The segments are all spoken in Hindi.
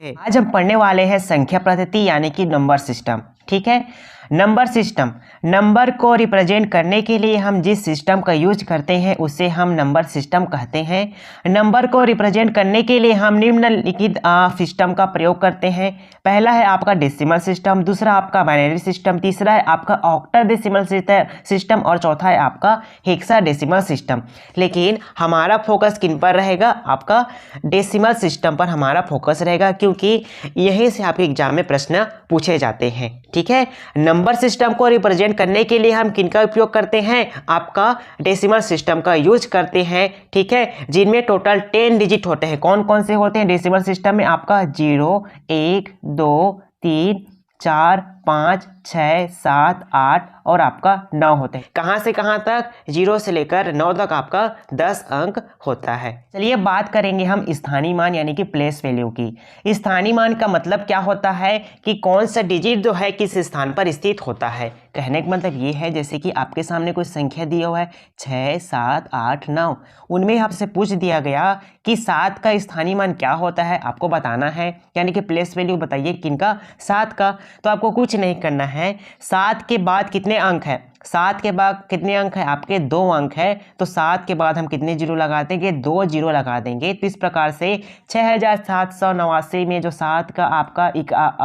आज हम पढ़ने वाले हैं संख्या पद्धति यानी कि नंबर सिस्टम। ठीक है, नंबर सिस्टम, नंबर को रिप्रेजेंट करने के लिए हम जिस सिस्टम का यूज करते हैं उसे हम नंबर सिस्टम कहते हैं। नंबर को रिप्रेजेंट करने के लिए हम निम्नलिखित सिस्टम का प्रयोग करते हैं। पहला है आपका डेसिमल सिस्टम, दूसरा आपका बाइनरी सिस्टम, तीसरा है आपका ऑक्टाडेसिमल सिस्टम और चौथा है आपका हेक्साडेसिमल सिस्टम। लेकिन हमारा फोकस किन पर रहेगा? आपका डेसिमल सिस्टम पर हमारा फोकस रहेगा, क्योंकि यहीं से आपके एग्जाम में प्रश्न पूछे जाते हैं। ठीक है, नंबर सिस्टम को रिप्रेजेंट करने के लिए हम किनका उपयोग करते हैं? आपका डेसिमल सिस्टम का यूज करते हैं। ठीक है, जिनमें टोटल 10 डिजिट होते हैं। कौन कौन से होते हैं डेसिमल सिस्टम में? आपका 0, 1, 2, 3, 4, 5, 6, 7, 8 और आपका 9 होते हैं। कहाँ से कहाँ तक? 0 से लेकर 9 तक आपका 10 अंक होता है। चलिए बात करेंगे हम स्थानीय मान यानी कि प्लेस वैल्यू की। स्थानीय मान का मतलब क्या होता है कि कौन सा डिजिट जो है किस स्थान पर स्थित होता है। कहने का मतलब ये है जैसे कि आपके सामने कोई संख्या दिया हुआ है 6, 7, 8, 9, उनमें आपसे पूछ दिया गया कि 7 का स्थानीय मान क्या होता है, आपको बताना है। यानी कि प्लेस वैल्यू बताइए किनका? 7 का। तो आपको कुछ नहीं करना है। 7 के बाद कितने अंक है? 7 के बाद कितने अंक है? आपके 2 अंक है। तो 7 के बाद हम कितने जीरो लगा देंगे? 2 जीरो लगा देंगे। तो इस प्रकार से 6789 में जो 7 का आपका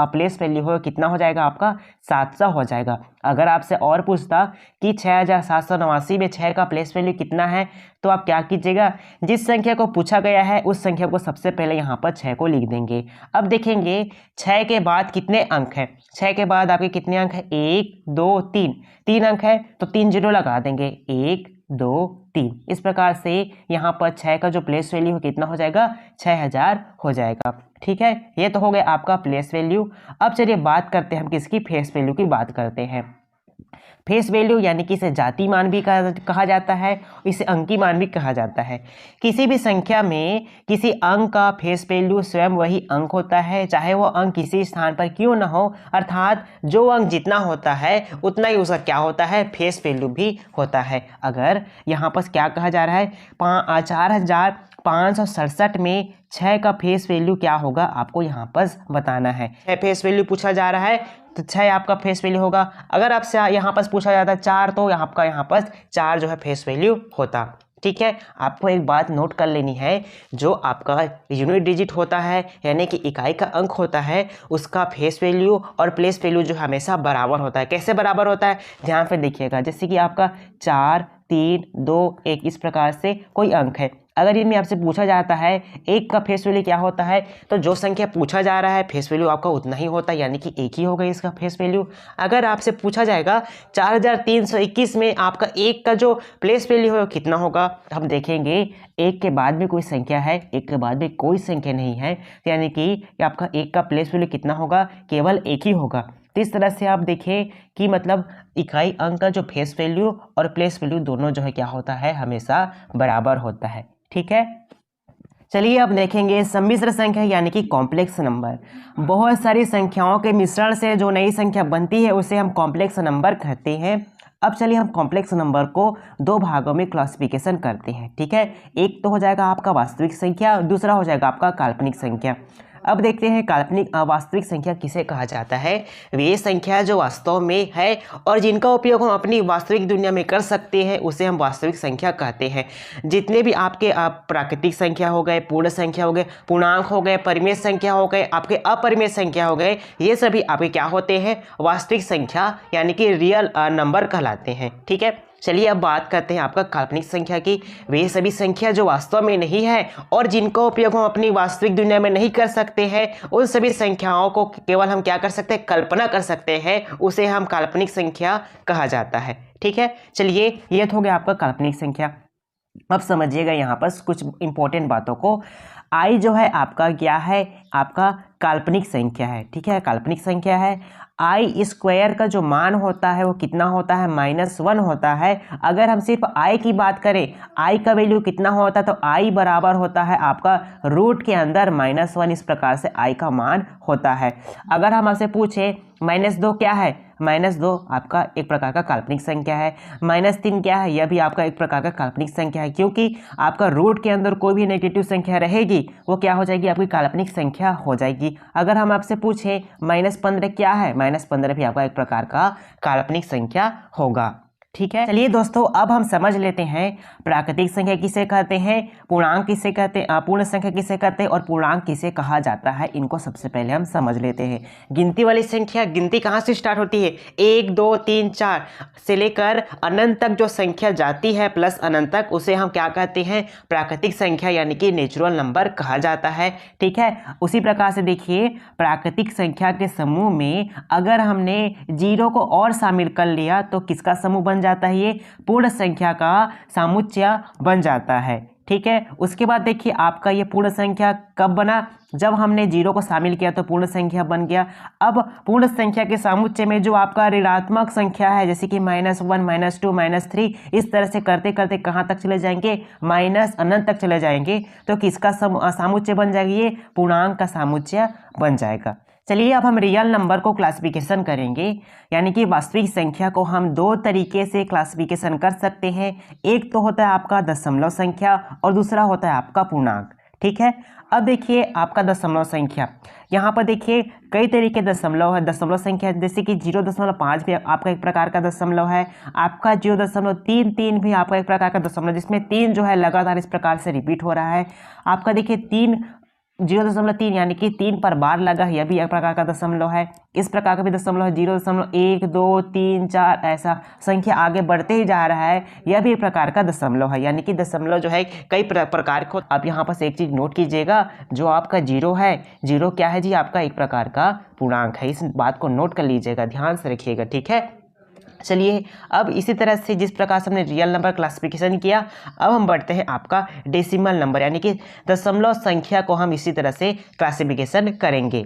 प्लेस वैल्यू हो कितना हो जाएगा? आपका 700 हो जाएगा। अगर आपसे और पूछता कि 6789 में 6 का प्लेस वैल्यू कितना है, तो आप क्या कीजिएगा? जिस संख्या को पूछा गया है उस संख्या को सबसे पहले यहाँ पर 6 को लिख देंगे। अब देखेंगे 6 के बाद कितने अंक हैं। 6 के बाद आपके कितने अंक है? 1, 2, 3, 3 अंक है तो 3 जीरो लगा देंगे। 1, 2, 3। इस प्रकार से यहाँ पर 6 का जो प्लेस वैल्यू है कितना हो जाएगा? 6000 हो जाएगा। ठीक है, ये तो हो गया आपका प्लेस वैल्यू। अब चलिए बात करते हैं हम किसकी? फेस वैल्यू की बात करते हैं। फेस वैल्यू यानी कि इसे जाति मान भी कहा जाता है, इसे अंकी मान भी कहा जाता है। किसी भी संख्या में किसी अंक का फेस वैल्यू स्वयं वही अंक होता है, चाहे वो अंक किसी स्थान पर क्यों ना हो। अर्थात जो अंक जितना होता है उतना ही उसका क्या होता है? फेस वैल्यू भी होता है। अगर यहाँ पर क्या कहा जा रहा है? 4567 में 6 का फेस वैल्यू क्या होगा, आपको यहाँ पर बताना है। 6 फेस वैल्यू पूछा जा रहा है तो 6 आपका फेस वैल्यू होगा। अगर आपसे यहाँ पर पूछा जाता है 4 तो आपका यहाँ पर 4 जो है फेस वैल्यू होता। ठीक है, आपको एक बात नोट कर लेनी है, जो आपका यूनिट डिजिट होता है यानी कि इकाई का अंक होता है, उसका फेस वैल्यू और प्लेस वैल्यू जो हमेशा बराबर होता है। कैसे बराबर होता है? ध्यान से देखिएगा। जैसे कि आपका 4, 3, 2, 1 इस प्रकार से कोई अंक है। अगर इनमें आपसे पूछा जाता है 1 का फेस वैल्यू क्या होता है, तो जो संख्या पूछा जा रहा है फेस वैल्यू आपका उतना ही होता है, यानी कि 1 ही होगा इसका फेस वैल्यू। अगर आपसे पूछा जाएगा 4321 में आपका 1 का जो प्लेस वैल्यू है कितना होगा, तो हम देखेंगे 1 के बाद में कोई संख्या है, 1 के बाद में कोई संख्या नहीं है, यानी कि आपका 1 का प्लेस वैल्यू कितना होगा? केवल 1 ही होगा। तो इस तरह से आप देखें कि मतलब इकाई अंक का जो फेस वैल्यू और प्लेस वैल्यू दोनों जो है क्या होता है? हमेशा बराबर होता है। ठीक है, चलिए अब देखेंगे सम्मिश्र संख्या यानी कि कॉम्प्लेक्स नंबर। बहुत सारी संख्याओं के मिश्रण से जो नई संख्या बनती है उसे हम कॉम्प्लेक्स नंबर कहते हैं। अब चलिए हम कॉम्प्लेक्स नंबर को 2 भागों में क्लासिफिकेशन करते हैं। ठीक है, एक तो हो जाएगा आपका वास्तविक संख्या, दूसरा हो जाएगा आपका काल्पनिक संख्या। अब देखते हैं काल्पनिक वास्तविक संख्या किसे कहा जाता है। वे संख्या जो वास्तव में है और जिनका उपयोग हम अपनी वास्तविक दुनिया में कर सकते हैं उसे हम वास्तविक संख्या कहते हैं। जितने भी आपके प्राकृतिक संख्या हो गए, पूर्ण संख्या हो गए, पूर्णांक हो गए, परिमेय संख्या हो गए, आपके अपरिमेय संख्या हो गए, ये सभी आपके क्या होते हैं? वास्तविक संख्या यानी कि रियल नंबर कहलाते हैं। ठीक है, चलिए अब बात करते हैं आपका काल्पनिक संख्या की। वे सभी संख्या जो वास्तव में नहीं है और जिनका उपयोग हम अपनी वास्तविक दुनिया में नहीं कर सकते हैं, उन सभी संख्याओं को केवल हम क्या कर सकते हैं? कल्पना कर सकते हैं, उसे हम काल्पनिक संख्या कहा जाता है। ठीक है, चलिए ये तो हो गया आपका काल्पनिक संख्या। अब समझिएगा यहाँ पर कुछ इंपॉर्टेंट बातों को। आई जो है आपका क्या है? आपका काल्पनिक संख्या है। ठीक है, काल्पनिक संख्या है। आई स्क्वायर का जो मान होता है वो कितना होता है? -1 होता है। अगर हम सिर्फ आई की बात करें, आई का वैल्यू कितना होता है, तो आई बराबर होता है आपका रूट के अंदर -1। इस प्रकार से आई का मान होता है। अगर हम आपसे पूछे -2 क्या है? -2 आपका एक प्रकार का काल्पनिक संख्या है। -3 क्या है, यह भी आपका एक प्रकार का काल्पनिक संख्या है, क्योंकि आपका रूट के अंदर कोई भी नेगेटिव संख्या रहेगी वो क्या हो जाएगी, आपकी काल्पनिक संख्या हो जाएगी। अगर हम आपसे पूछें -15 क्या है, -15 भी आपका एक प्रकार का काल्पनिक संख्या होगा। ठीक है, चलिए दोस्तों अब हम समझ लेते हैं प्राकृतिक संख्या किसे कहते हैं, पूर्णांक किसे कहते हैं, पूर्ण संख्या किसे कहते हैं और पूर्णांक किसे कहा जाता है। इनको सबसे पहले हम समझ लेते हैं। गिनती वाली संख्या, गिनती कहाँ से स्टार्ट होती है, 1 2 3 4 से लेकर अनंत तक जो संख्या जाती है प्लस अनंत तक, उसे हम क्या कहते हैं, प्राकृतिक संख्या यानी कि नेचुरल नंबर कहा जाता है। ठीक है, उसी प्रकार से देखिए प्राकृतिक संख्या के समूह में अगर हमने 0 को और शामिल कर लिया तो किसका समूह बन जाता है, ये पूर्ण संख्या का समुच्चय बन जाता है। ठीक है, उसके बाद देखिए आपका ये पूर्ण संख्या कब बना, जब हमने 0 को शामिल किया तो पूर्ण संख्या बन गया। अब पूर्ण संख्या के समुच्चय में जो आपका ऋणात्मक संख्या है जैसे कि -1 -2 -3 इस तरह से करते करते कहाँ तक चले जाएंगे, माइनस अनंत तक चले जाएंगे, तो किसका समुच्चय बन जाएगा, ये पूर्णांक का समुच्चय बन जाएगा। चलिए अब हम रियल नंबर को क्लासिफिकेशन करेंगे, यानी कि वास्तविक संख्या को हम दो तरीके से क्लासिफिकेशन कर सकते हैं। एक तो होता है आपका दशमलव संख्या और दूसरा होता है आपका पूर्णांक। ठीक है, अब देखिए आपका दशमलव संख्या, यहाँ पर देखिए कई तरीके दशमलव है। दशमलव संख्या जैसे कि 0.5 भी आपका एक प्रकार का दशमलव है, आपका 0.33 भी आपका एक प्रकार का दशमलव, जिसमें 3 जो है लगातार इस प्रकार से रिपीट हो रहा है। आपका देखिए 0.3 यानी कि 3 पर बार लगा है, यह भी एक प्रकार का दशमलव है। इस प्रकार का भी दशमलव है, 0.1 2 3 4 ऐसा संख्या आगे बढ़ते ही जा रहा है, यह भी एक प्रकार का दशमलव है। यानी कि दशमलव जो है कई प्रकार को, आप यहाँ पर एक चीज नोट कीजिएगा, जो आपका 0 है, 0 क्या है जी, आपका एक प्रकार का पूर्णांक है। इस बात को नोट कर लीजिएगा, ध्यान से रखिएगा। ठीक है, चलिए अब इसी तरह से जिस प्रकार से हमने रियल नंबर क्लासिफिकेशन किया, अब हम बढ़ते हैं आपका डेसिमल नंबर, यानी कि दशमलव संख्या को हम इसी तरह से क्लासिफिकेशन करेंगे।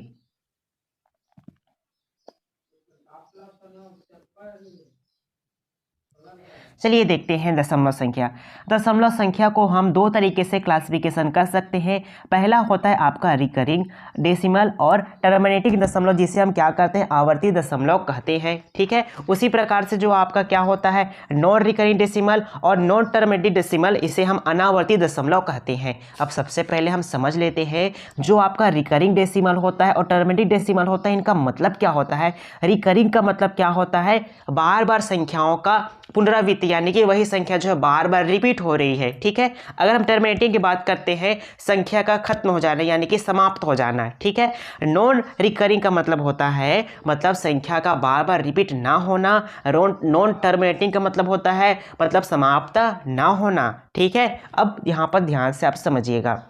चलिए देखते हैं दशमलव संख्या। दशमलव संख्या को हम दो तरीके से क्लासिफिकेशन कर सकते हैं। पहला होता है आपका रिकरिंग डेसिमल और टर्मिनेटिंग दशमलव, जिसे हम क्या करते हैं, आवर्ती दशमलव कहते हैं। ठीक है, उसी प्रकार से जो आपका क्या होता है नॉन रिकरिंग डेसिमल और नॉन टर्मिनेटिंग डेसिमल, इसे हम अनावर्ती दशमलव कहते हैं। अब सबसे पहले हम समझ लेते हैं जो आपका रिकरिंग डेसिमल होता है और टर्मिनेटिंग डेसिमल होता है, इनका मतलब क्या होता है। रिकरिंग का मतलब क्या होता है, बार बार संख्याओं का पुनरावृत्ति, यानी कि वही संख्या जो है बार बार रिपीट हो रही है। ठीक है, अगर हम टर्मिनेटिंग की बात करते हैं, संख्या का खत्म हो जाना यानी कि समाप्त हो जाना। ठीक है, नॉन रिकरिंग का मतलब होता है, मतलब संख्या का बार बार रिपीट ना होना। नॉन टर्मिनेटिंग का मतलब होता है मतलब समाप्त ना होना। ठीक है, अब यहाँ पर ध्यान से आप समझिएगा।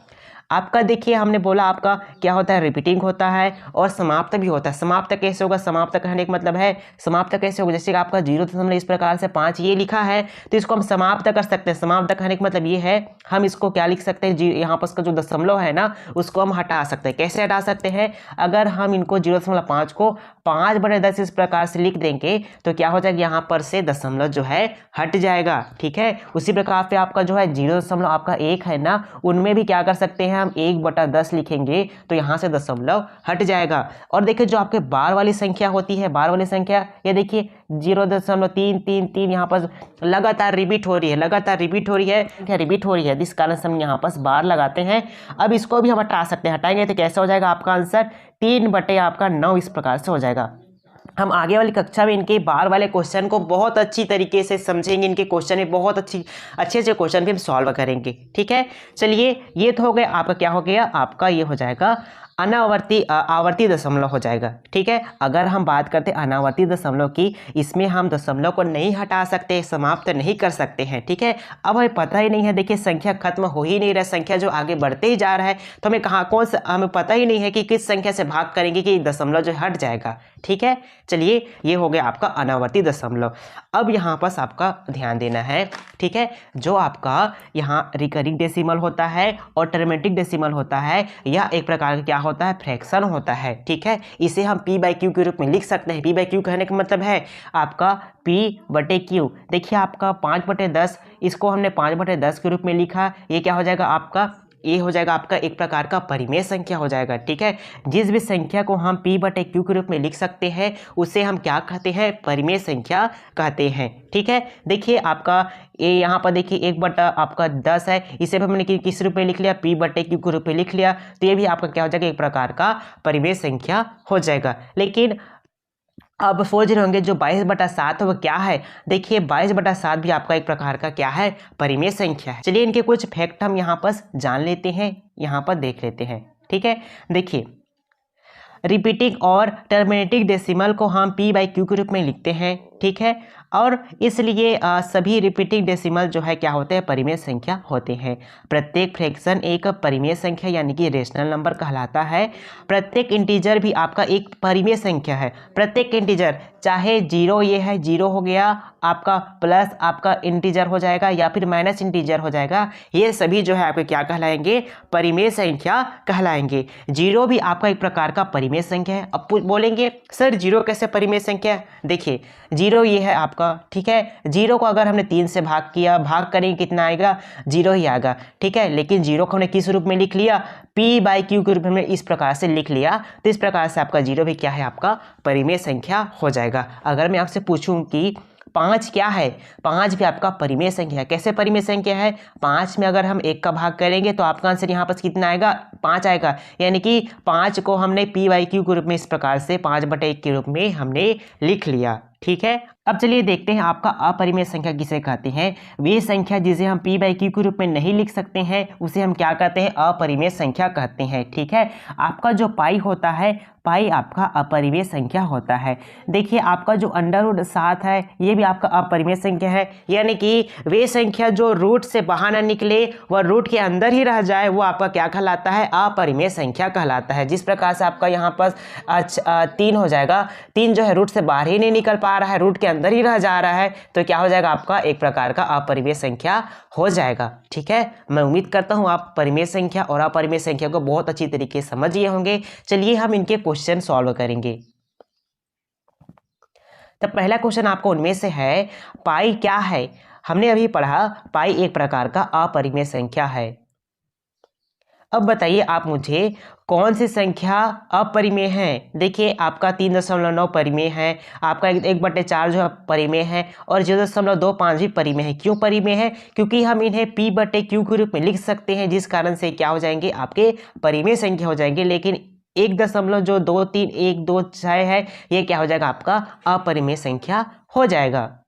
आपका देखिए हमने बोला आपका क्या होता है, रिपीटिंग होता है और समाप्त भी होता है। समाप्त कैसे होगा, समाप्त कहने का मतलब है समाप्त कैसे होगा, जैसे कि आपका 0 इस प्रकार से 5 ये लिखा है तो इसको हम समाप्त कर सकते हैं। समाप्त कहने का मतलब ये है, हम इसको क्या लिख सकते हैं, यहाँ पर उसका जो दशमलव है ना उसको हम हटा सकते हैं। कैसे हटा सकते हैं, अगर हम इनको 0.5 को 5/10 इस प्रकार से लिख देंगे तो क्या हो जाएगा, यहाँ पर से दशमलव जो है हट जाएगा। ठीक है, उसी प्रकार से आपका जो है 0 आपका 1 है ना, उनमें भी क्या कर सकते हैं, हम 1/10 लिखेंगे तो यहाँ से दशमलव हट जाएगा। और देखिए जो आपके बार वाली संख्या होती है, बार वाली संख्या ये देखिए 0.333 यहाँ पर लगातार रिपीट हो रही है, लगातार रिपीट हो रही है, क्या रिपीट हो रही है, जिस कारण से हम यहाँ पर बार लगाते हैं। अब इसको भी हम हटा सकते हैं, हटाएंगे तो कैसे हो जाएगा आपका आंसर 3/9 इस प्रकार से हो जाएगा। हम आगे वाली कक्षा में इनके बार वाले क्वेश्चन को बहुत अच्छी तरीके से समझेंगे, इनके क्वेश्चन में बहुत अच्छे अच्छे क्वेश्चन भी हम सॉल्व करेंगे। ठीक है, चलिए ये तो हो गया आपका, क्या हो गया आपका, ये हो जाएगा आवर्ती दशमलव हो जाएगा। ठीक है, अगर हम बात करते हैं अनावर्ती दशमलव की, इसमें हम दशमलव को नहीं हटा सकते, समाप्त नहीं कर सकते हैं। ठीक है, अब हमें पता ही नहीं है, देखिए संख्या खत्म हो ही नहीं रहा, संख्या जो आगे बढ़ते ही जा रहा है, तो हमें हमें पता ही नहीं है कि किस संख्या से भाग करेंगे कि दशमलव जो हट जाएगा। ठीक है, चलिए ये हो गया आपका अनावर्ती दशमलव। अब यहाँ पर आपका ध्यान देना है। ठीक है, जो आपका यहाँ रिकरिंग डेसिमल होता है और टर्मिनेटिंग डेसिमल होता है, यह एक प्रकार का क्या होता है, फ्रैक्शन होता है। ठीक है, इसे हम p/q के रूप में लिख सकते हैं। p/q कहने का मतलब है आपका p/q। देखिए आपका 5/10, इसको हमने 5/10 के रूप में लिखा, ये क्या हो जाएगा आपका ये हो जाएगा आपका एक प्रकार का परिमेय संख्या हो जाएगा। ठीक है, जिस भी संख्या को हम p बटे q के रूप में लिख सकते हैं उसे हम क्या कहते हैं, परिमेय संख्या कहते हैं। ठीक है, देखिए आपका ये यहाँ पर देखिए 1 बटा आपका 10 है, इसे भी हमने किस रूप में लिख लिया, p बटे q के रूप में लिख लिया, तो ये भी आपका क्या हो जाएगा, एक प्रकार का परिमेय संख्या हो जाएगा। लेकिन अब सोच रहे होंगे जो 22/7 है वो क्या है, देखिए 22/7 भी आपका एक प्रकार का क्या है, परिमेय संख्या है। चलिए इनके कुछ फैक्ट हम यहाँ पर जान लेते हैं, यहाँ पर देख लेते हैं। ठीक है, देखिए रिपीटिंग और टर्मिनेटिंग डेसिमल को हम p/q के रूप में लिखते हैं। ठीक है, और इसलिए सभी रिपीटिंग डेसिमल जो है क्या होते हैं, परिमेय संख्या होते हैं। प्रत्येक फ्रैक्शन एक परिमेय संख्या यानी कि रेशनल नंबर कहलाता है। प्रत्येक इंटीजर भी आपका एक परिमेय संख्या है। प्रत्येक इंटीजर चाहे 0 ये है, 0 हो गया आपका, प्लस आपका इंटीजर हो जाएगा या फिर माइनस इंटीजर हो जाएगा, ये सभी जो है आपके क्या कहलाएंगे, परिमेय संख्या कहलाएंगे। 0 भी आपका एक प्रकार का परिमेय संख्या है। अब बोलेंगे सर 0 कैसे परिमेय संख्या है, देखिए 0 ये है आपका। ठीक है, 0 को अगर हमने 3 से भाग किया, भाग करेंगे कितना आएगा, 0 ही आएगा। ठीक है, लेकिन 0 को हमने किस रूप में लिख लिया, p/q के रूप में इस प्रकार से लिख लिया, तो इस प्रकार से आपका 0 भी क्या है, आपका परिमेय संख्या हो जाएगा। अगर मैं आपसे पूछूं कि 5 क्या है, 5 भी आपका परिमेय संख्या है। कैसे परिमेय संख्या है, 5 में अगर हम 1 का भाग करेंगे तो आपका आंसर यहाँ पर कितना आएगा, 5 आएगा। यानी कि 5 को हमने p/q के रूप में इस प्रकार से 5/1 के रूप में हमने लिख लिया। ठीक है, अब चलिए देखते हैं आपका अपरिमेय संख्या किसे कहते हैं। वे संख्या जिसे हम p/q के रूप में नहीं लिख सकते हैं उसे हम क्या कहते हैं, अपरिमेय संख्या कहते हैं। ठीक है, आपका जो पाई होता है, पाई आपका अपरिमेय संख्या होता है। देखिए आपका जो √7 है ये भी आपका अपरिमेय संख्या है, यानी कि वे संख्या जो रूट से बाहर ना निकले वह रूट के अंदर ही रह जाए वो आपका क्या कहलाता है, अपरिमेय संख्या कहलाता है। जिस प्रकार से आपका यहाँ पर 3 हो जाएगा, 3 जो है रूट से बाहर ही नहीं निकल पा रहा है, रूट के अंदर ही रह जा रहा है, तो क्या हो जाएगा, आपका एक प्रकार का अपरिमेय संख्या हो जाएगा। ठीक है, मैं उम्मीद करता हूं आप परिमेय संख्या और अपरिमेय संख्या को बहुत अच्छी तरीके से समझ गए होंगे। चलिए हम इनके क्वेश्चन सॉल्व करेंगे। तो पहला क्वेश्चन आपको उनमें से है, पाई क्या है। हमने अभी पढ़ा पाई एक प्रकार का अपरिमेय संख्या है। अब बताइए आप मुझे कौन सी संख्या अपरिमेय है। देखिए आपका 3.9 परिमेय है, आपका 1/4 जो है परिमेय है, और 0.25 भी परिमेय है। क्यों परिमेय है, क्योंकि हम इन्हें p/q के रूप में लिख सकते हैं, जिस कारण से क्या हो जाएंगे, आपके परिमेय संख्या हो जाएंगे। लेकिन 1.23126 है, ये क्या हो जाएगा, आपका अपरिमेय संख्या हो जाएगा।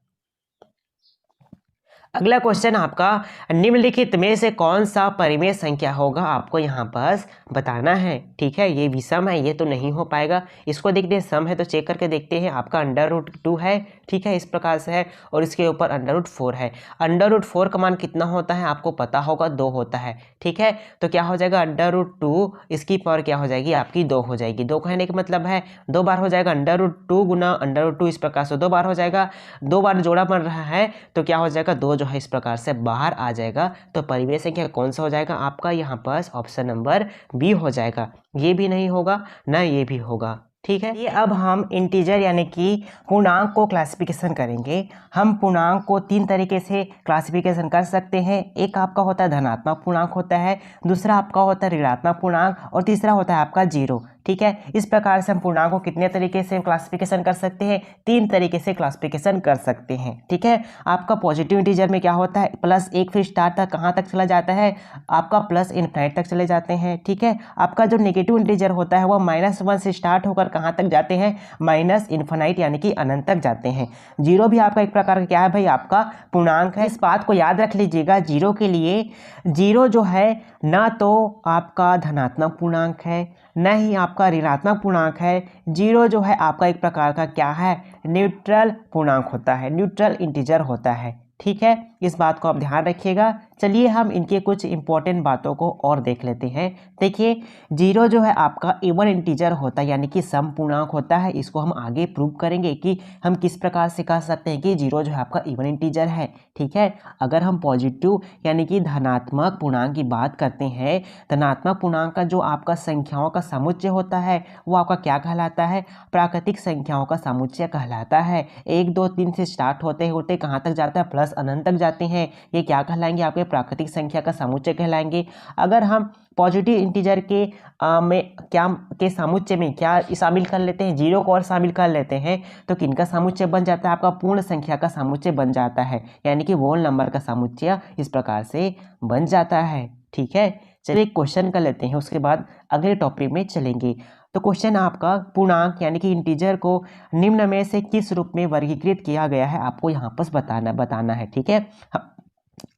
अगला क्वेश्चन आपका, निम्नलिखित में से कौन सा परिमेय संख्या होगा, आपको यहाँ पर बताना है। ठीक है, ये विषम है, ये तो नहीं हो पाएगा। इसको देखते हैं, सम है तो चेक करके देखते हैं। आपका √2 है, ठीक है, इस प्रकार से है, और इसके ऊपर √4 है। √4 का मान कितना होता है, आपको पता होगा, 2 होता है। ठीक है, तो क्या हो जाएगा, √2 इसकी पावर क्या हो जाएगी, आपकी 2 हो जाएगी। 2 कहने का मतलब है 2 बार हो जाएगा, √2 गुना √2 इस प्रकार से 2 बार हो जाएगा। 2 बार जोड़ा बन रहा है तो क्या हो जाएगा, 2 है इस प्रकार से बाहर आ जाएगा। तो परिमेय संख्या कौन सा हो जाएगा, आपका यहाँ पर ऑप्शन नंबर बी हो जाएगा। ये भी नहीं होगा ना ये भी होगा। ठीक है, ये अब हम इंटीजर यानी कि पूर्णांक को क्लासिफिकेशन करेंगे। हम पूर्णांक को 3 तरीके से क्लासिफिकेशन कर सकते हैं। एक आपका होता है धनात्मक पूर्णांक होता है, दूसरा आपका होता है ऋणात्मक पूर्णांक, और तीसरा होता है आपका 0। ठीक है, इस प्रकार से हम पूर्णांक को कितने तरीके से क्लासिफिकेशन कर सकते हैं, 3 तरीके से क्लासिफिकेशन कर सकते हैं। ठीक है, आपका पॉजिटिव इंटीजर में क्या होता है, +1 फिर स्टार्ट तक कहाँ तक चला जाता है, आपका +∞ तक चले जाते हैं। ठीक है, आपका जो नेगेटिव इंटीजर होता है वो -1 से स्टार्ट होकर कहाँ तक जाते हैं, -∞ यानी कि अनंत तक जाते हैं। 0 भी आपका एक प्रकार का क्या है भाई, आपका पूर्णांक है। इस बात को याद रख लीजिएगा, 0 के लिए 0 जो है ना तो आपका धनात्मक पूर्णांक है, न ही आपका ऋणात्मक पूर्णांक है। 0 जो है आपका एक प्रकार का क्या है, न्यूट्रल पूर्णांक होता है, न्यूट्रल इंटीजर होता है। ठीक है, इस बात को आप ध्यान रखिएगा। चलिए हम इनके कुछ इंपॉर्टेंट बातों को और देख लेते हैं। देखिए 0 जो है आपका इवन इंटीजर होता है, यानी कि सम पूर्णांक होता है। इसको हम आगे प्रूव करेंगे कि हम किस प्रकार से कह सकते हैं कि 0 जो है आपका इवन इंटीजर है। ठीक है, अगर हम पॉजिटिव यानी कि धनात्मक पूर्णांक की बात करते हैं, धनात्मक पूर्णांक का जो आपका संख्याओं का समुच्चय होता है वो आपका क्या कहलाता है, प्राकृतिक संख्याओं का समुच्चय कहलाता है। 1 2 3 से स्टार्ट होते होते कहाँ तक जाता है, प्लस अनंत तक जाते हैं ये क्या कहलाएंगे, आपके प्राकृतिक संख्या का समुच्चय कहलाएंगे। अगर हम पॉजिटिव इंटीजर के समुच्चय में क्या शामिल कर लेते हैं, जीरो को और शामिल कर लेते हैं तो किनका समुच्चय बन जाता है, आपका पूर्ण संख्या का समुच्चय बन जाता है, यानी कि होल नंबर का समुच्चय इस प्रकार से बन जाता है। ठीक है, चलिए क्वेश्चन कर लेते हैं, उसके बाद अगले टॉपिक में चलेंगे। तो क्वेश्चन आपका पूर्णांक यानी कि इंटीजर को निम्न में से किस रूप में वर्गीकृत किया गया है, आपको यहाँ पर बताना है। ठीक है,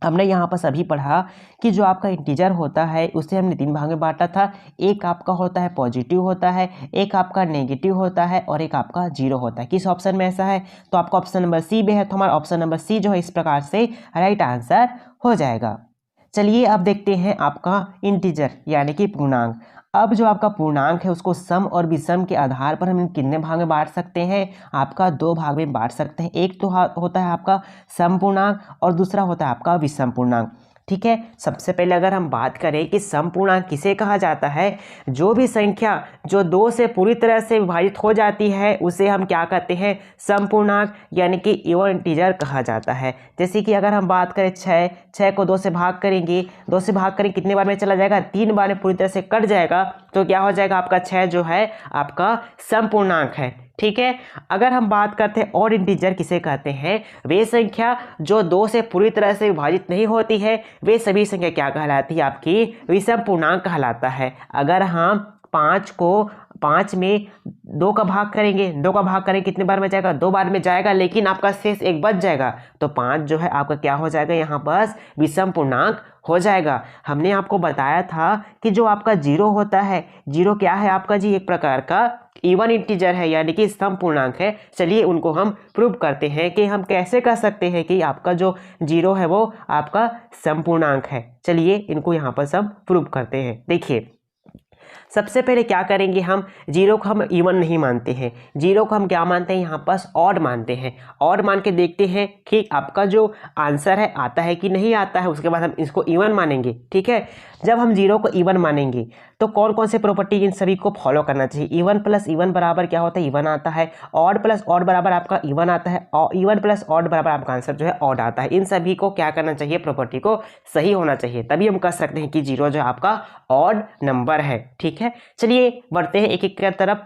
हमने यहाँ पर सभी पढ़ा कि जो आपका इंटीजर होता है उसे हमने 3 भाग में बांटा था। एक आपका होता है पॉजिटिव होता है, एक आपका नेगेटिव होता है और एक आपका जीरो होता है। किस ऑप्शन में ऐसा है, तो आपका ऑप्शन नंबर सी में है, तो हमारा ऑप्शन नंबर सी जो है इस प्रकार से राइट आंसर हो जाएगा। चलिए अब देखते हैं आपका इंटीजर यानी कि पूर्णांक। अब जो आपका पूर्णांक है उसको सम और विषम के आधार पर हम कितने भाग में बांट सकते हैं, आपका 2 भाग में बांट सकते हैं। एक तो होता है आपका सम पूर्णांक और दूसरा होता है आपका विषम पूर्णांक। ठीक है, सबसे पहले अगर हम बात करें कि सम पूर्णांक किसे कहा जाता है, जो भी संख्या जो 2 से पूरी तरह से विभाजित हो जाती है उसे हम क्या कहते हैं, सम पूर्णांक यानी कि इवन इंटीजर कहा जाता है। जैसे कि अगर हम बात करें 6 को 2 से भाग करेंगे, 2 से भाग करेंगे कितने बार में चला जाएगा, 3 बार में पूरी तरह से कट जाएगा, तो क्या हो जाएगा आपका 6 जो है आपका सम पूर्णांक है। ठीक है, अगर हम बात करते हैं ऑड इंटीजर किसे कहते हैं, वे संख्या जो 2 से पूरी तरह से विभाजित नहीं होती है वे सभी संख्या क्या कहलाती है, आपकी विषम पूर्णांक कहलाता है। अगर हम 5 में 2 का भाग करेंगे, 2 का भाग करेंगे कितने बार में जाएगा, 2 बार में जाएगा, लेकिन आपका शेष 1 बच जाएगा, तो 5 जो है आपका क्या हो जाएगा, यहाँ पर विषम पूर्णांक हो जाएगा। हमने आपको बताया था कि जो आपका जीरो होता है, जीरो क्या है आपका जी, एक प्रकार का इवन इंटीजर है यानी कि सम पूर्णांक है। चलिए उनको हम प्रूव करते हैं कि हम कैसे कह सकते हैं कि आपका जो जीरो है वो आपका सम पूर्णांक है। चलिए इनको यहाँ पर सब प्रूव करते हैं। देखिए सबसे पहले क्या करेंगे, हम जीरो को हम इवन नहीं मानते हैं, जीरो को हम क्या मानते हैं, यहाँ पर ऑड मानते हैं। ऑड मान के देखते हैं कि आपका जो आंसर है आता है कि नहीं आता है, उसके बाद हम इसको इवन मानेंगे। ठीक है, जब हम जीरो को इवन मानेंगे तो कौन कौन से प्रॉपर्टी इन सभी को फॉलो करना चाहिए, इवन प्लस इवन बराबर क्या होता है, इवन आता है, ऑड प्लस ऑड बराबर आपका इवन आता है, और इवन प्लस ऑड बराबर आपका आंसर जो है ऑड आता है। इन सभी को क्या करना चाहिए, प्रॉपर्टी को सही होना चाहिए, तभी हम कह सकते हैं कि जीरो जो आपका ऑड नंबर है। ठीक है, चलिए बढ़ते हैं एक एक की तरफ।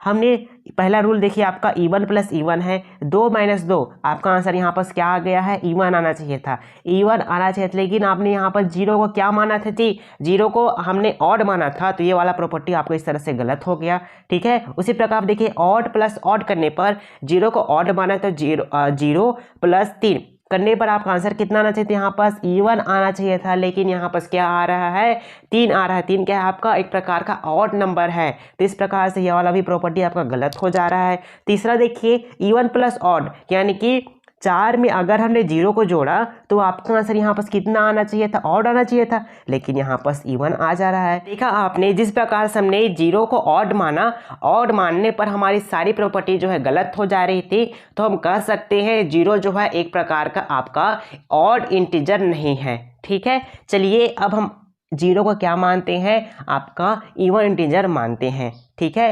हमने पहला रूल देखिए आपका इवन प्लस इवन है, 2 - 2 आपका आंसर यहाँ पर क्या आ गया है, इवन आना चाहिए था, इवन आना चाहिए था, लेकिन आपने यहाँ पर जीरो को क्या माना था जी, जीरो को हमने ऑड माना था, तो ये वाला प्रॉपर्टी आपको इस तरह से गलत हो गया। ठीक है, उसी प्रकार देखिए ऑड प्लस ऑड करने पर जीरो को ऑड माना तो 0 + 3 करने पर आपका आंसर कितना आना चाहिए था, यहाँ पास इवन आना चाहिए था, लेकिन यहाँ पास क्या आ रहा है, 3 आ रहा है। 3 क्या है आपका एक प्रकार का ऑड नंबर है, तो इस प्रकार से यह वाला भी प्रॉपर्टी आपका गलत हो जा रहा है। तीसरा देखिए इवन प्लस ऑड यानी कि 4 में अगर हमने जीरो को जोड़ा तो आपका आंसर यहाँ पर कितना आना चाहिए था, ऑड आना चाहिए था, लेकिन यहाँ पर इवन आ जा रहा है। देखा आपने, जिस प्रकार से हमने जीरो को ऑड माना, ऑड मानने पर हमारी सारी प्रॉपर्टी जो है गलत हो जा रही थी, तो हम कह सकते हैं जीरो जो है एक प्रकार का आपका ऑड इंटीजर नहीं है। ठीक है, चलिए अब हम जीरो को क्या मानते हैं, आपका इवन इंटीजर मानते हैं। ठीक है,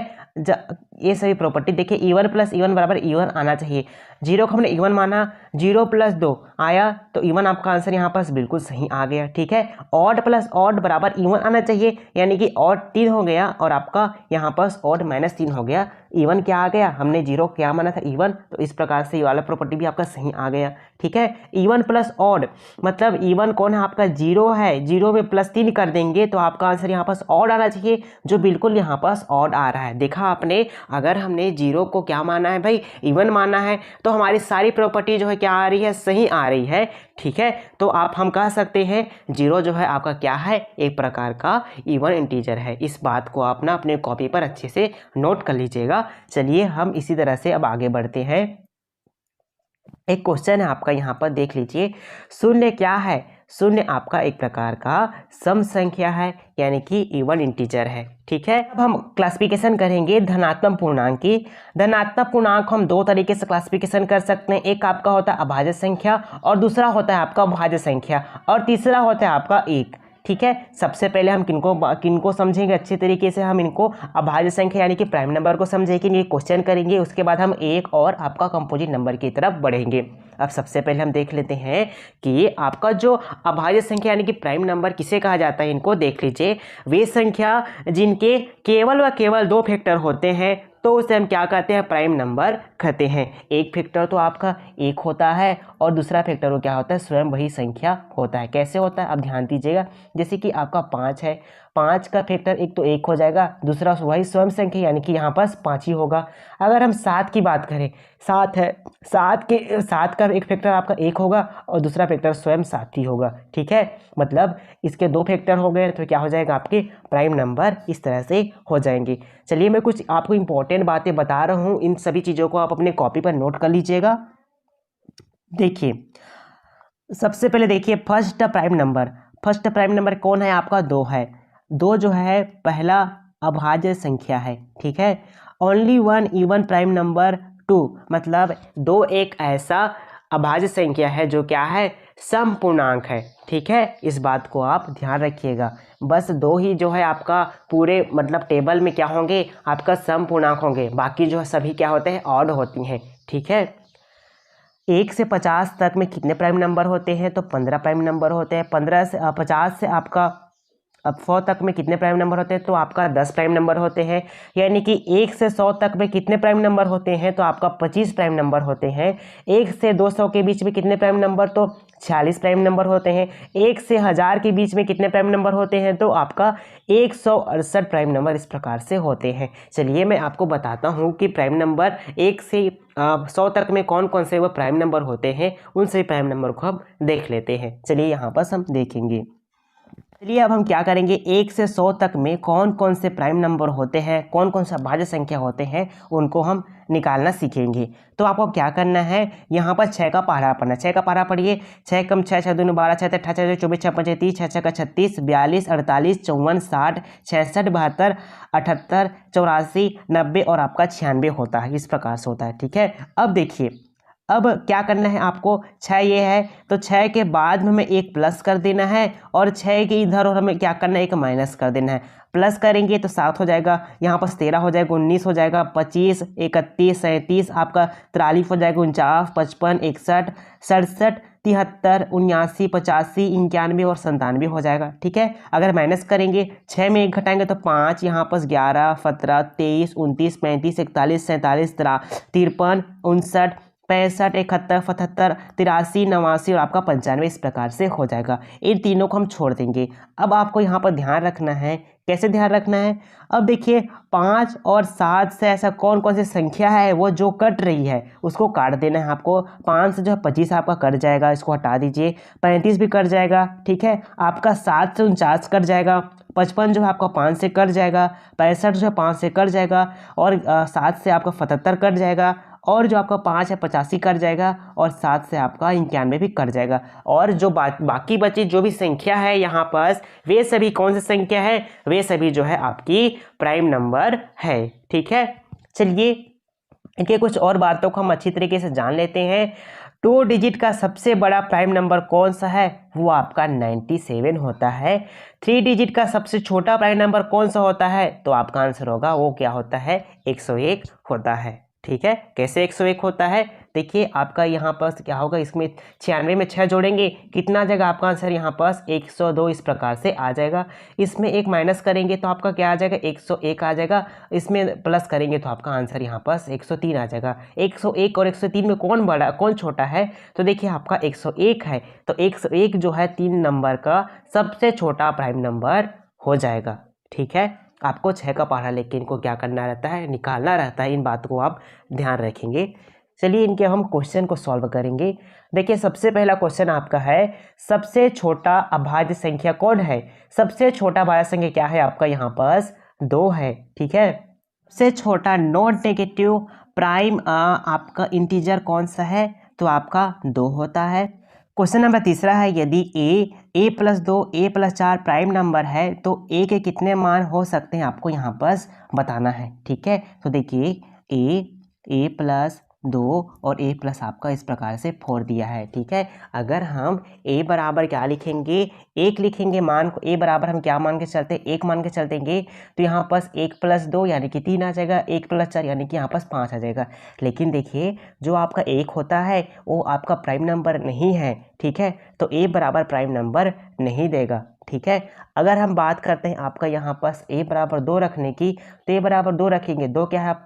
ये सभी प्रॉपर्टी देखिए इवन प्लस इवन बराबर इवन आना चाहिए, जीरो को हमने इवन माना, 0 + 2 आया, तो इवन आपका आंसर यहाँ पर बिल्कुल सही आ गया। ठीक है, ऑड प्लस ऑड बराबर इवन आना चाहिए, यानी कि ऑड 3 हो गया और आपका यहाँ पर ऑड -3 हो गया, इवन क्या आ गया, हमने जीरो क्या माना था, इवन, तो इस प्रकार से ये वाला प्रॉपर्टी भी आपका सही आ गया। ठीक है, इवन प्लस ऑड मतलब इवन कौन है आपका, जीरो है, जीरो में +3 कर देंगे तो आपका आंसर यहाँ पर ऑड आना चाहिए, जो बिल्कुल यहाँ पर ऑड आ रहा है। देखा आपने, अगर हमने जीरो को क्या माना है भाई, इवन माना है, तो हमारी सारी प्रॉपर्टी जो है क्या आ रही है, सही आ रही है। ठीक है, तो हम कह सकते हैं जीरो जो है आपका क्या है, एक प्रकार का इवन इंटीजर है। इस बात को आप ना अपने कॉपी पर अच्छे से नोट कर लीजिएगा। चलिए हम इसी तरह से अब आगे बढ़ते हैं। एक क्वेश्चन है आपका, यहाँ पर देख लीजिए, शून्य क्या है, शून्य आपका एक प्रकार का सम संख्या है यानी कि इवन इंटीजर है। ठीक है, अब हम क्लासिफिकेशन करेंगे धनात्मक पूर्णांक की। धनात्मक पूर्णांक हम 2 तरीके से क्लासिफिकेशन कर सकते हैं, एक आपका होता है अभाज्य संख्या और दूसरा होता है आपका भाज्य संख्या और तीसरा होता है आपका एक। ठीक है, सबसे पहले हम किनको समझेंगे अच्छे तरीके से, हम इनको अभाज्य संख्या यानी कि प्राइम नंबर को समझेंगे, ये क्वेश्चन करेंगे, उसके बाद हम एक और आपका कंपोजिट नंबर की तरफ बढ़ेंगे। अब सबसे पहले हम देख लेते हैं कि आपका जो अभाज्य संख्या यानी कि प्राइम नंबर किसे कहा जाता है। इनको देख लीजिए, वे संख्या जिनके केवल व केवल 2 फैक्टर होते हैं तो उसे हम क्या कहते हैं, प्राइम नंबर कहते हैं। एक फैक्टर तो आपका 1 होता है और दूसरा फैक्टर वो क्या होता है, स्वयं वही संख्या होता है। कैसे होता है, अब ध्यान दीजिएगा। जैसे कि आपका 5 है, 5 का फैक्टर एक तो 1 हो जाएगा, दूसरा वही स्वयं संख्या यानी कि यहाँ पास 5 ही होगा। अगर हम 7 की बात करें, 7 है, 7 का एक फैक्टर आपका 1 होगा और दूसरा फैक्टर स्वयं 7 ही होगा। ठीक है, मतलब इसके 2 फैक्टर हो गए तो क्या हो जाएगा, आपके प्राइम नंबर इस तरह से हो जाएंगे। चलिए मैं कुछ आपको इंपॉर्टेंट बातें बता रहा हूँ, इन सभी चीज़ों को आप अपने कॉपी पर नोट कर लीजिएगा। देखिए, सबसे पहले देखिए फर्स्ट प्राइम नंबर कौन है आपका, 2 है। 2 जो है पहला अभाज्य संख्या है। ठीक है, only one even prime number 2, मतलब 2 एक ऐसा अभाज्य संख्या है जो क्या है, समपूर्णांक है। ठीक है, इस बात को आप ध्यान रखिएगा। बस 2 ही जो है आपका पूरे मतलब टेबल में क्या होंगे, आपका समपूर्णांक होंगे, बाकी जो है सभी क्या होते हैं, ऑड होती हैं। ठीक है, 1 से 50 तक में कितने प्राइम नंबर होते हैं, तो 15 प्राइम नंबर होते हैं। 50 से आपका अब 100 तक में कितने प्राइम नंबर होते हैं, तो आपका 10 प्राइम नंबर होते हैं। यानी कि 1 से 100 तक में कितने प्राइम नंबर होते हैं, तो आपका 25 प्राइम नंबर होते हैं। 1 से 200 के बीच में कितने प्राइम नंबर, तो 46 प्राइम नंबर होते हैं। 1 से 1000 के बीच में कितने प्राइम नंबर होते हैं, तो आपका 168 प्राइम नंबर इस प्रकार से होते हैं। चलिए मैं आपको बताता हूँ कि प्राइम नंबर 1 से 100 तक में कौन कौन से वो प्राइम नंबर होते हैं, उन सभी प्राइम नंबर को हम देख लेते हैं। चलिए यहाँ पर हम देखेंगे। चलिए अब हम क्या करेंगे, 1 से 100 तक में कौन कौन से प्राइम नंबर होते हैं, कौन कौन सा भाज्य संख्या होते हैं, उनको हम निकालना सीखेंगे। तो आपको क्या करना है, यहाँ पर 6 का पहाड़ा पढ़ना। 6 का पहाड़ा पढ़िए। 6 कम 6, 6 दूनी 12, 6 अट्ठा 6 24, 6 पंचे 30, 6 का 36, 42, 48, 54, 60, 66, 72, 78, 84, 90 और आपका 96 होता है। इस प्रकार से होता है। ठीक है, अब देखिए, अब क्या करना है आपको, 6 ये है तो 6 के बाद में हमें एक प्लस कर देना है और 6 के इधर और हमें क्या करना है, एक माइनस कर देना है। प्लस करेंगे तो 7 हो जाएगा, यहाँ पर 13 हो जाएगा, 19 हो जाएगा, 25, 31, 37 आपका 43 हो जाएगा, 49, 55, 61, 67, 73, 79, 85, 91 और 97 हो जाएगा। ठीक है, अगर माइनस करेंगे 6 में 1 घटाएंगे तो 5, यहाँ पर 11, 17, 23, 29, 35, 41, 47, 53, 59, 65, 71, 77, 83, 89 और आपका 95 इस प्रकार से हो जाएगा। इन तीनों को हम छोड़ देंगे। अब आपको यहाँ पर ध्यान रखना है, कैसे ध्यान रखना है, अब देखिए 5 और 7 से ऐसा कौन कौन सी संख्या है वो जो कट रही है उसको काट देना है आपको। 5 से जो है 25 आपका कट जाएगा, इसको हटा दीजिए। 35 भी कट जाएगा। ठीक है, आपका 7 से 49 कट जाएगा। 55 जो है आपका 5 से कट जाएगा। 65 जो है 5 से कट जाएगा और 7 से आपका 77 कट जाएगा और जो आपका 5 है 85 कट जाएगा और 7 से आपका 91 भी कट जाएगा। और जो बाकी बची जो भी संख्या है यहाँ पर, वे सभी कौन सी संख्या है, वे सभी जो है आपकी प्राइम नंबर है। ठीक है, चलिए इनके कुछ और बातों को हम अच्छी तरीके से जान लेते हैं। 2 डिजिट का सबसे बड़ा प्राइम नंबर कौन सा है, वो आपका 97 होता है। 3 डिजिट का सबसे छोटा प्राइम नंबर कौन सा होता है, तो आपका आंसर होगा वो क्या होता है, 101 होता है। ठीक है, कैसे 101 होता है, देखिए आपका यहाँ पर क्या होगा, इसमें 96 में 6 जोड़ेंगे, कितना आ जाएगा आपका आंसर यहाँ पर 102 इस प्रकार से आ जाएगा। इसमें एक माइनस करेंगे तो आपका क्या आ जाएगा, 101 आ जाएगा। इसमें प्लस करेंगे तो आपका आंसर यहाँ पर 103 आ जाएगा। 101 और 103 में कौन बड़ा कौन छोटा है, तो देखिए आपका 101 है, तो 101 जो है 3 नंबर का सबसे छोटा प्राइम नंबर हो जाएगा। ठीक है, आपको 6 का पहाड़ा लेके इनको क्या करना रहता है, निकालना रहता है। इन बातों को आप ध्यान रखेंगे। चलिए इनके हम क्वेश्चन को सॉल्व करेंगे। देखिए सबसे पहला क्वेश्चन आपका है, सबसे छोटा अभाज्य संख्या कौन है। सबसे छोटा अभाज्य संख्या क्या है आपका, यहाँ पास 2 है। ठीक है, सबसे छोटा नॉन नेगेटिव प्राइम आपका इंटीजर कौन सा है, तो आपका 2 होता है। क्वेश्चन नंबर तीसरा है, यदि a + 2 a + 4 प्राइम नंबर है तो a के कितने मान हो सकते हैं, आपको यहाँ पर बताना है। ठीक है, तो देखिए a + 2 और a प्लस आपका इस प्रकार से 4 दिया है। ठीक है, अगर हम a बराबर क्या लिखेंगे, 1 लिखेंगे, मान को a बराबर हम क्या मान के चलते हैं, 1 मान के चलतेंगे, तो यहाँ पास 1 प्लस 2 यानी कि 3 आ जाएगा, 1 प्लस 4 यानी कि यहाँ पास 5 आ जाएगा। लेकिन देखिए जो आपका 1 होता है वो आपका प्राइम नंबर नहीं है। ठीक है, तो a बराबर प्राइम नंबर नहीं देगा। ठीक है, अगर हम बात करते हैं आपका यहाँ पास a बराबर 2 रखने की, तो a बराबर 2 रखेंगे, 2 क्या है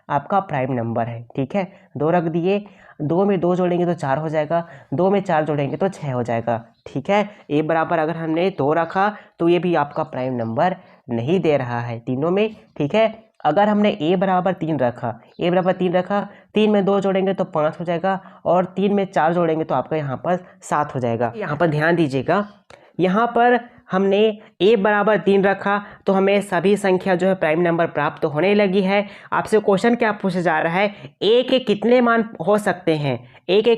आपका प्राइम नंबर है। ठीक है, 2 रख दिए, 2 में 2 जोड़ेंगे तो 4 हो जाएगा, 2 में 4 जोड़ेंगे तो 6 हो जाएगा। ठीक है, a बराबर अगर हमने 2 रखा तो ये भी आपका प्राइम नंबर नहीं दे रहा है तीनों में। ठीक है, अगर हमने a बराबर 3 रखा, a बराबर 3 रखा, 3 में 2 जोड़ेंगे तो 5 हो जाएगा, और 3 में 4 जोड़ेंगे तो आपका यहाँ पर 7 हो जाएगा। यहाँ पर ध्यान दीजिएगा, यहाँ पर हमने a बराबर 3 रखा तो हमें सभी संख्या जो है प्राइम नंबर प्राप्त तो होने लगी है। आपसे क्वेश्चन क्या पूछा जा रहा है, a के कितने मान हो सकते हैं, a के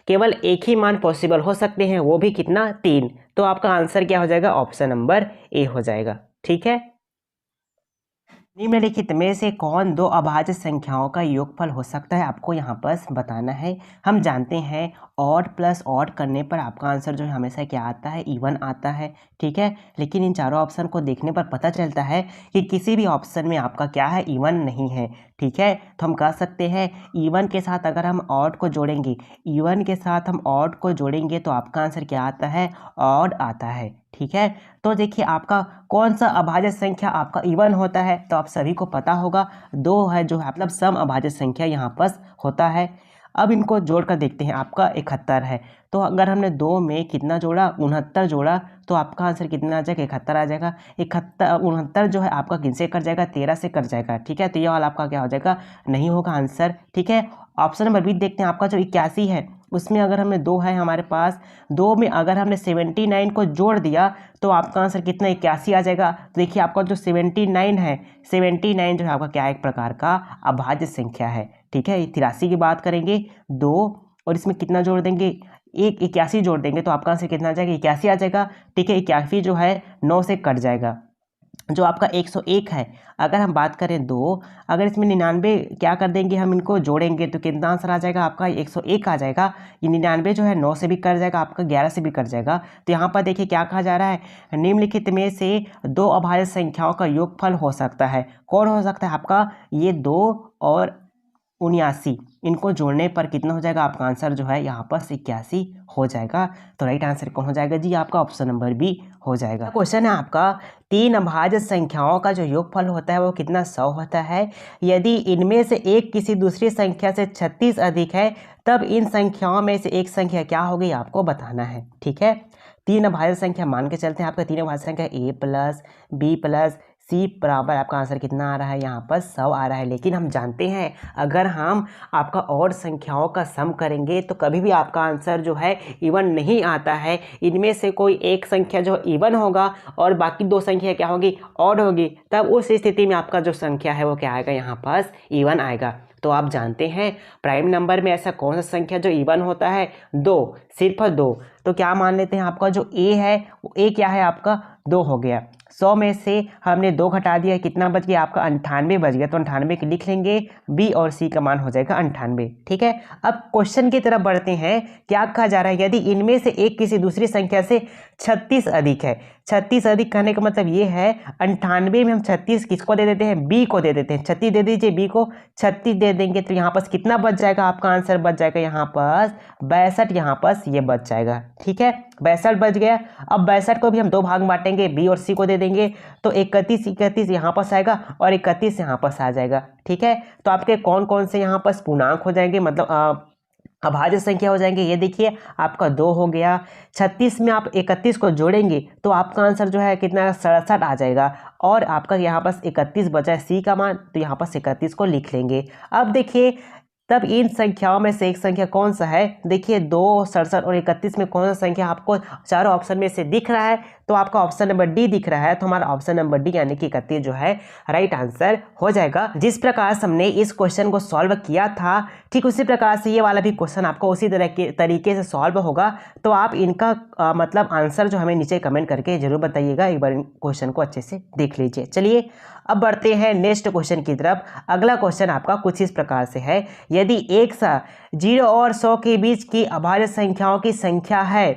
केवल एक ही मान पॉसिबल हो सकते हैं, वो भी कितना, 3। तो आपका आंसर क्या हो जाएगा, ऑप्शन नंबर a हो जाएगा। ठीक है, निम्नलिखित में से कौन दो अभाज्य संख्याओं का योगफल हो सकता है, आपको यहाँ पर बताना है। हम जानते हैं ऑड प्लस ऑड करने पर आपका आंसर जो है हमेशा क्या आता है, इवन आता है। ठीक है, लेकिन इन चारों ऑप्शन को देखने पर पता चलता है कि किसी भी ऑप्शन में आपका क्या है, इवन नहीं है। ठीक है, तो हम कह सकते हैं इवन के साथ अगर हम ऑड को जोड़ेंगे, इवन के साथ हम ऑड को जोड़ेंगे तो आपका आंसर क्या आता है, ऑड आता है। ठीक है, तो देखिए आपका कौन सा अभाज्य संख्या आपका इवन होता है, तो आप सभी को पता होगा 2 है जो है मतलब सम अभाज्य संख्या यहाँ पर होता है। अब इनको जोड़कर देखते हैं, आपका 71 है, तो अगर हमने 2 में कितना जोड़ा, 69 जोड़ा, तो आपका आंसर कितना आ जाएगा, 71 आ जाएगा। 69 जो है आपका किनसे कट जाएगा, 13 से कट जाएगा। ठीक है, तो ये वाला आपका क्या हो जाएगा, नहीं होगा आंसर। ठीक है, ऑप्शन नंबर बी देखते हैं, आपका जो 81 है उसमें अगर हमें 2 है हमारे पास, 2 में अगर हमने 79 को जोड़ दिया तो आपका आंसर कितना, 81 आ जाएगा। तो देखिए आपका जो 79 है, 79 जो है आपका क्या है, एक प्रकार का अभाज्य संख्या है। ठीक है, 83 की बात करेंगे 2 और इसमें कितना जोड़ देंगे, 81 जोड़ देंगे तो आपका आंसर कितना आ जाएगा, 81 आ जाएगा। ठीक है, 81 जो है 9 से कट जाएगा। जो आपका 101 है, अगर हम बात करें 2, अगर इसमें 99 क्या कर देंगे, हम इनको जोड़ेंगे तो कितना आंसर आ जाएगा, आपका 101 आ जाएगा। ये 99 जो है 9 से भी कट जाएगा, आपका 11 से भी कट जाएगा। तो यहाँ पर देखिए क्या कहा जा रहा है, निम्नलिखित में से 2 अभाज्य संख्याओं का योगफल हो सकता है। कौन हो सकता है आपका, ये 2 और 79, इनको जोड़ने पर कितना हो जाएगा, आपका आंसर जो है यहाँ पर 81 हो जाएगा। तो राइट आंसर कौन हो जाएगा जी, आपका ऑप्शन नंबर बी हो जाएगा। क्वेश्चन है आपका, 3 अभाज्य संख्याओं का जो योगफल होता है वो कितना, 100 होता है। यदि इनमें से एक किसी दूसरी संख्या से 36 अधिक है तब इन संख्याओं में से एक संख्या क्या होगी, आपको बताना है। ठीक है, 3 अभाज्य संख्या मान के चलते हैं, आपका 3 अभाज्य संख्या a प्लस बी प्लस सी बराबर आपका आंसर कितना आ रहा है, यहाँ पर 100 आ रहा है। लेकिन हम जानते हैं अगर हम आपका और संख्याओं का सम करेंगे तो कभी भी आपका आंसर जो है इवन नहीं आता है। इनमें से कोई एक संख्या जो इवन होगा और बाकी 2 संख्या क्या होगी, ऑड होगी, तब उस स्थिति में आपका जो संख्या है वो क्या आएगा, यहाँ पास इवन आएगा। तो आप जानते हैं प्राइम नंबर में ऐसा कौन सा संख्या जो इवन होता है, 2, सिर्फ 2। तो क्या मान लेते हैं, आपका जो a है वो a क्या है, आपका 2 हो गया। 100 में से हमने 2 घटा दिया, कितना बच गया, आपका 98 बच गया। तो 98 की लिख लेंगे, बी और सी का मान हो जाएगा 98। ठीक है, अब क्वेश्चन की तरफ बढ़ते हैं। क्या कहा जा रहा है, यदि इनमें से एक किसी दूसरी संख्या से 36 अधिक है। 36 अधिक कहने का मतलब ये है 98 में हम 36 किसको दे देते हैं, बी को दे देते हैं। 36 दे दीजिए, बी को 36 दे देंगे तो यहाँ पर कितना बच जाएगा, आपका आंसर बच जाएगा यहाँ पर 62, यहाँ पर ये बच जाएगा। ठीक है, 62 बच गया। अब 62 को भी हम 2 भाग में बांटेंगे, बी और सी को दे देंगे तो 31 यहाँ पास आएगा और 31 यहाँ पास आ जाएगा। ठीक है, तो आपके कौन कौन से यहाँ पास पूर्णांक हो जाएंगे, मतलब अभाज्य संख्या हो जाएंगे। ये देखिए आपका 2 हो गया, 36 में आप 31 को जोड़ेंगे तो आपका आंसर जो है कितना, 67 आ जाएगा। और आपका यहाँ पास 31 बचा है सी का मान, तो यहाँ पास 31 को लिख लेंगे। अब देखिए तब इन संख्याओं में से एक संख्या कौन सा है, देखिए 2, 67 और 31 में कौन सा संख्या आपको चारों ऑप्शन में से दिख रहा है, तो आपका ऑप्शन नंबर डी दिख रहा है। तो हमारा ऑप्शन नंबर डी यानी कि 31 जो है राइट आंसर हो जाएगा। जिस प्रकार से हमने इस क्वेश्चन को सॉल्व किया था ठीक उसी प्रकार से ये वाला भी क्वेश्चन आपको उसी तरह के तरीके से सॉल्व होगा। तो आप इनका मतलब आंसर जो हमें नीचे कमेंट करके जरूर बताइएगा, एक बार क्वेश्चन को अच्छे से देख लीजिए। चलिए अब बढ़ते हैं नेक्स्ट क्वेश्चन की तरफ। अगला क्वेश्चन आपका कुछ इस प्रकार से है, यदि एक 0 और 100 के बीच की अभाज्य संख्याओं की संख्या है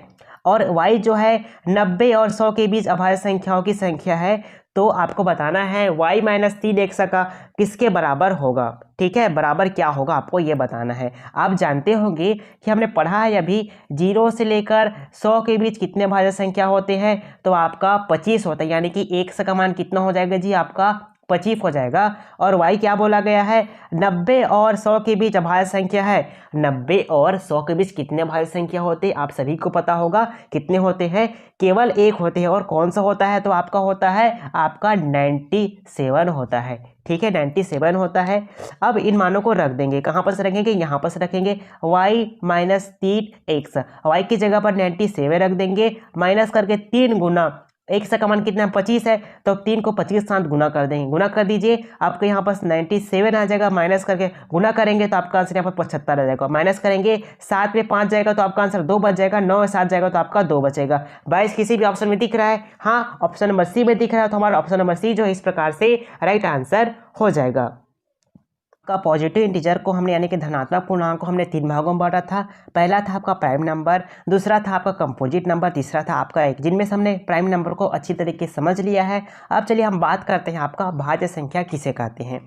और y जो है 90 और 100 के बीच अभाज्य संख्याओं की संख्या है, तो आपको बताना है y माइनस 3x का किसके बराबर होगा। ठीक है, बराबर क्या होगा आपको ये बताना है। आप जानते होंगे कि हमने पढ़ा है अभी 0 से लेकर 100 के बीच कितने भाज्य संख्या होते हैं, तो आपका 25 होता है, यानी कि x का मान कितना हो जाएगा जी, आपका 25 हो जाएगा। और y क्या बोला गया है, 90 और 100 के बीच अभाज्य संख्या है। 90 और 100 के बीच कितने अभाज्य संख्या होते हैं आप सभी को पता होगा, कितने होते हैं, केवल एक होते हैं। और कौन सा होता है, तो आपका होता है आपका 97 होता है। ठीक है, 97 होता है। अब इन मानों को रख देंगे, कहाँ पर से रखेंगे, यहाँ पर से रखेंगे। y माइनस 3x, y की जगह पर 97 रख देंगे, माइनस करके 3 गुना x का मान कितना है, 25 है, तो 3 को 25 के साथ गुना कर देंगे। गुना कर दीजिए, आपको यहाँ पर 97 आ जाएगा, माइनस करके गुना करेंगे तो आपका आंसर यहाँ पर 75 आ जाएगा। माइनस करेंगे 7 में 5 जाएगा तो आपका आंसर 2 बच जाएगा, 9 में 7 जाएगा तो आपका 2 बचेगा। 22 किसी भी ऑप्शन में दिख रहा है, हाँ ऑप्शन नंबर सी में दिख रहा है, तो हमारा ऑप्शन नंबर सी जो है इस प्रकार से राइट आंसर हो जाएगा। का पॉजिटिव इंटीजर को हमने यानी कि धनात्मक पूर्णांक को हमने 3 भागों में बांटा था। पहला था आपका प्राइम नंबर, दूसरा था आपका कंपोजिट नंबर, तीसरा था आपका एक, जिनमें से हमने प्राइम नंबर को अच्छी तरीके से समझ लिया है। अब चलिए हम बात करते हैं आपका भाज्य संख्या किसे कहते हैं।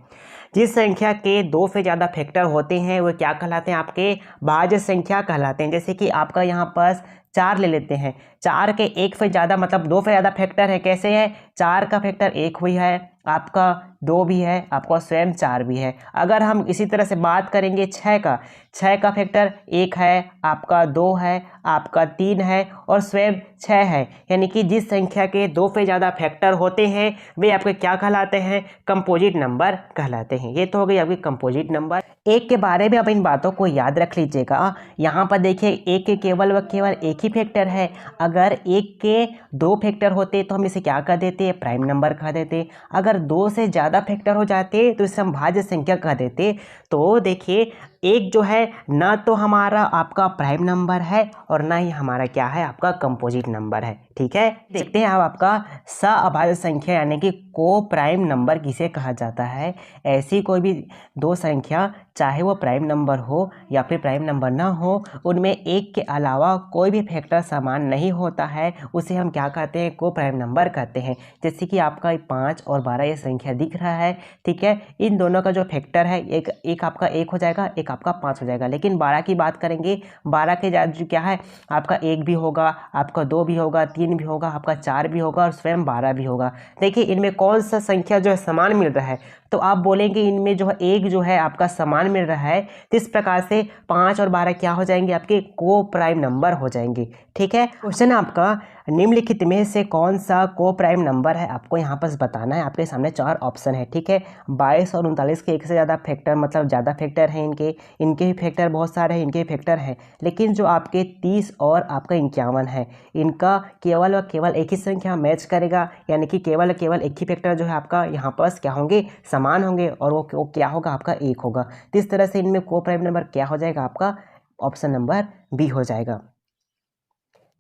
जिस संख्या के 2 से ज़्यादा फैक्टर होते हैं वो क्या कहलाते हैं, आपके भाज्य संख्या कहलाते हैं। जैसे कि आपका यहाँ पर 4 ले लेते हैं, 4 के 1 से ज़्यादा मतलब 2 से ज़्यादा फैक्टर है, कैसे है, 4 का फैक्टर 1 हुई है, आपका 2 भी है, आपका स्वयं 4 भी है। अगर हम इसी तरह से बात करेंगे 6 का फैक्टर 1 है, आपका 2 है, आपका 3 है और स्वयं 6 है। यानी कि जिस संख्या के 2 से ज़्यादा फैक्टर होते हैं वे आपके क्या कहलाते हैं, कंपोजिट नंबर कहलाते हैं। ये तो हो गई आपकी कंपोजिट नंबर। एक के बारे में अब इन बातों को याद रख लीजिएगा। यहाँ पर देखिए एक के केवल व केवल एक ही फैक्टर है। अगर एक के 2 फैक्टर होते तो हम इसे क्या कह देते, प्राइम नंबर कह देते। अगर 2 से ज़्यादा फैक्टर हो जाते तो इसे हम भाज्य संख्या कह देते। तो देखिए एक जो है ना तो हमारा आपका प्राइम नंबर है और ना ही हमारा क्या है, आपका कंपोजिट नंबर है। ठीक है, देखते हैं अब आपका सअभाज्य संख्या यानी कि को प्राइम नंबर किसे कहा जाता है। ऐसी कोई भी 2 संख्या चाहे वो प्राइम नंबर हो या फिर प्राइम नंबर ना हो, उनमें एक के अलावा कोई भी फैक्टर समान नहीं होता है, उसे हम क्या कहते हैं, को प्राइम नंबर कहते हैं। जैसे कि आपका 5 और 12 ये संख्या दिख रहा है। ठीक है, इन दोनों का जो फैक्टर है एक आपका 1 हो जाएगा, एक आपका 5 हो जाएगा। लेकिन 12 की बात करेंगे, 12 के जो क्या है आपका 1 भी होगा, आपका 2 भी होगा, 3 भी होगा, आपका 4 भी होगा और स्वयं 12 भी होगा। देखिए इनमें कौन सा संख्या जो है समान मिल रहा है, तो आप बोलेंगे इनमें जो है एक जो है आपका समान मिल रहा है। तो इस प्रकार से 5 और 12 क्या हो जाएंगे, आपके को प्राइम नंबर हो जाएंगे। ठीक है, क्वेश्चन आपका निम्नलिखित में से कौन सा को प्राइम नंबर है, आपको यहाँ पर बताना है। आपके सामने 4 ऑप्शन है। ठीक है, 22 और 39 के एक से ज़्यादा फैक्टर मतलब ज़्यादा फैक्टर हैं, इनके भी फैक्टर बहुत सारे हैं, इनके भी फैक्टर हैं। लेकिन जो आपके 30 और आपका 51 है, इनका केवल और केवल एक ही संख्या मैच करेगा, यानी कि केवल एक ही फैक्टर जो है आपका यहाँ पर क्या होंगे, समान होंगे और वो क्या होगा, आपका 1 होगा। तो इस तरह से इनमें को प्राइम नंबर क्या हो जाएगा, आपका ऑप्शन नंबर बी हो जाएगा।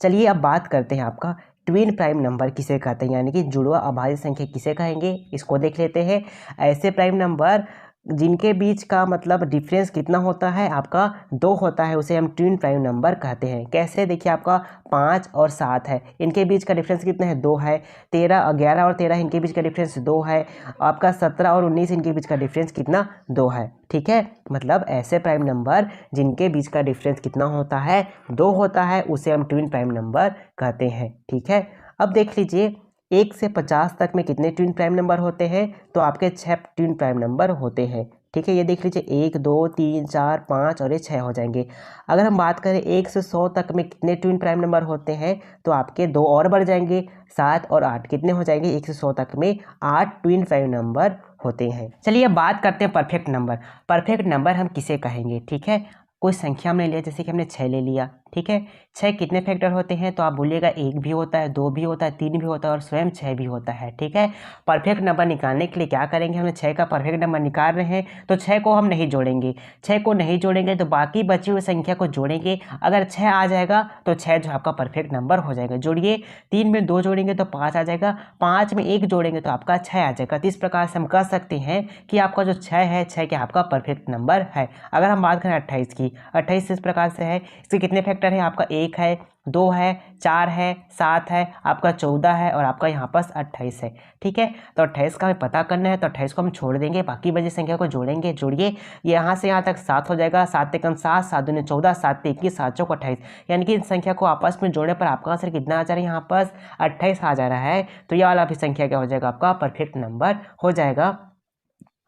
चलिए अब बात करते हैं आपका ट्विन प्राइम नंबर किसे कहते हैं, यानी कि जुड़वा अभाज्य संख्या किसे कहेंगे, इसको देख लेते हैं। ऐसे प्राइम नंबर जिनके बीच का मतलब डिफरेंस कितना होता है, आपका 2 होता है, उसे हम ट्विन प्राइम नंबर कहते हैं। कैसे, देखिए आपका 5 और 7 है, इनके बीच का डिफरेंस कितना है, 2 है। 11 और 13 इनके बीच का डिफरेंस 2 है। आपका 17 और 19 इनके बीच का डिफरेंस कितना, 2 है। ठीक है, मतलब ऐसे प्राइम नंबर जिनके बीच का डिफरेंस कितना होता है, 2 होता है, उसे हम ट्विन प्राइम नंबर कहते हैं। ठीक है, अब देख लीजिए 1 से 50 तक में कितने ट्विन प्राइम नंबर होते हैं, तो आपके 6 ट्विन प्राइम नंबर होते हैं। ठीक है, ये देख लीजिए 1 2 3 4 5 और ये 6 हो जाएंगे। अगर हम बात करें 1 से 100 तक में कितने ट्विन प्राइम नंबर होते हैं, तो आपके 2 और बढ़ जाएंगे, 7 और 8 कितने हो जाएंगे, 1 से 100 तक में 8 ट्विन प्राइम नंबर होते हैं। चलिए अब बात करते हैं परफेक्ट नंबर। परफेक्ट नंबर हम किसे कहेंगे। ठीक है, कोई संख्या हमने लिया, जैसे कि हमने 6 ले लिया, ठीक है। 6 कितने फैक्टर होते हैं, तो आप बोलिएगा 1 भी होता है, 2 भी होता है, 3 भी होता है और स्वयं 6 भी होता है। ठीक है। परफेक्ट नंबर निकालने के लिए क्या करेंगे, हमें 6 का परफेक्ट नंबर निकाल रहे हैं तो 6 को हम नहीं जोड़ेंगे। 6 को नहीं जोड़ेंगे तो बाकी बची हुई संख्या को जोड़ेंगे। अगर 6 आ जाएगा तो 6 जो आपका परफेक्ट नंबर हो जाएगा। जोड़िए, 3 में 2 जोड़ेंगे तो 5 आ जाएगा, 5 में 1 जोड़ेंगे तो आपका 6 आ जाएगा। तो इस प्रकार से हम कह सकते हैं कि आपका जो 6 है, 6 क्या आपका परफेक्ट नंबर है। अगर हम बात करें 28 की, 28 इस प्रकार से है, इसके कितने फैक्टर हैं, आपका 1 है, 2 है, 4 है, 7 है, आपका 14 है और आपका यहाँ पास 28 है। ठीक है। तो 28 का हमें पता करना है, तो 28 को हम छोड़ देंगे, बाकी बची संख्या को जोड़ेंगे। जोड़िए, यहाँ से यहाँ तक 7 हो जाएगा, 7 एकम 7, 7 दूनी 14, 7 21, 7 चौक 28, यानी कि इन संख्या को आपस में जोड़ने पर आपका आंसर कितना आ जा रहा है, यहाँ पास 28 आ जा रहा है। तो यह वाला भी संख्या क्या हो जाएगा, आपका परफेक्ट नंबर हो जाएगा।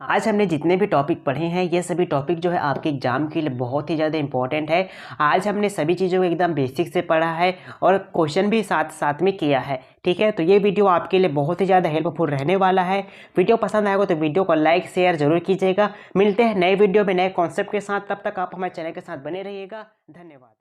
आज हमने जितने भी टॉपिक पढ़े हैं, ये सभी टॉपिक जो है आपके एग्जाम के लिए बहुत ही ज़्यादा इंपॉर्टेंट है। आज हमने सभी चीज़ों को एकदम बेसिक से पढ़ा है और क्वेश्चन भी साथ साथ में किया है। ठीक है। तो ये वीडियो आपके लिए बहुत ही ज़्यादा हेल्पफुल रहने वाला है। वीडियो पसंद आएगा तो वीडियो को लाइक शेयर जरूर कीजिएगा। मिलते हैं नए वीडियो में नए कॉन्सेप्ट के साथ, तब तक आप हमारे चैनल के साथ बने रहिएगा। धन्यवाद।